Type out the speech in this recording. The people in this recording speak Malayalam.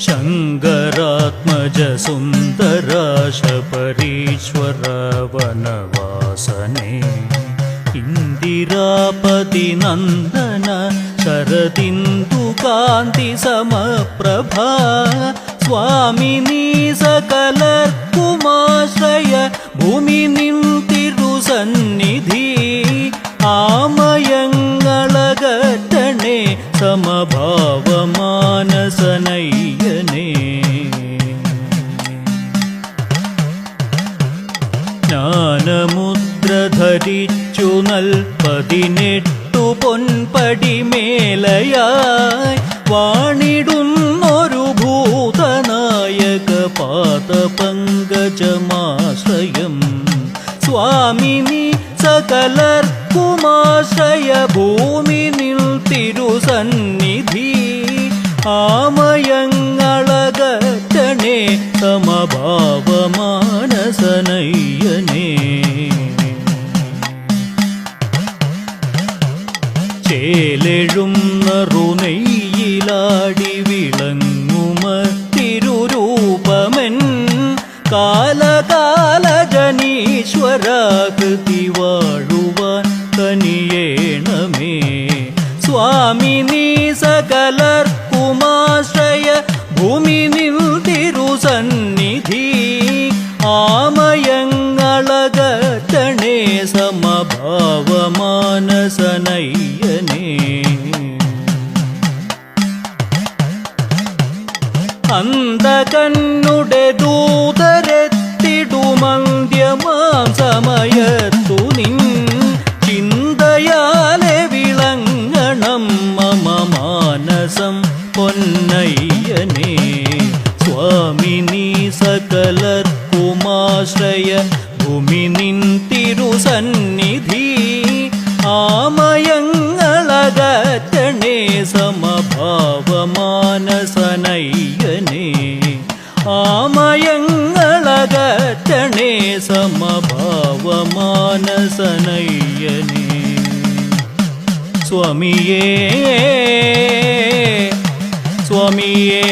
शङ्करात्मज सुन्दराशपरीश्वर वनवासने इन्दिरापति नन्दन शरदिन्दुकान्ति समप्रभा स्वामिनी सकलर्कुमाश्रय भूमि निन्तिरुसन्निधि आमयङ्गळगट्टणे समभावमानसनय्यने ജ്ഞാനമുദ്രധരിച്ചു 18 പൊൻപടിമേലയായി വാണിടുന്നൊരു ഭൂതനായക പാദപങ്കജമാശ്രയം സ്വാമിനി സകലർക്കുമാശ്രയ ഭൂമി നിൽത്തിരുസന്നിധി ആമയങ്ങളകറ്റണേ സമഭാവമാനസനയ്യനേ ചേലെഴും നറുനെയ്യിലാടി വിളങ്ങുമത്തിരുരൂപമെൻ കാലകാലജനീശ്വരാകൃതി വാഴുവാൻ കനിയേണമേ സ്വാമിനി സകലർക്കുമാശ്രയ ഭൂമി നിൽത്തിരുസന്നിധി ആമയങ്ങളകറ്റണേ സമഭാവമാനസനയ്യനേ അന്തകന്നുടെ ദൂതരെത്തിടുമന്ത്യമാം സമയത്തു നിൻ ചിന്തയാലെ വിളങ്ങണം മമ മാനസം പൊന്നയ്യനേ സ്വാമിനി സകലർക്കുമാശ്രയ ഭൂമി നിൻതിരുസന്നിധി ആമയങ്ങളകറ്റണേ സമഭാവമാനസനയ്യനേ ആമയങ്ങളകറ്റണേ സമഭാവമാനസനയ്യനേ സ്വാമിയേ സ്വാമിയേ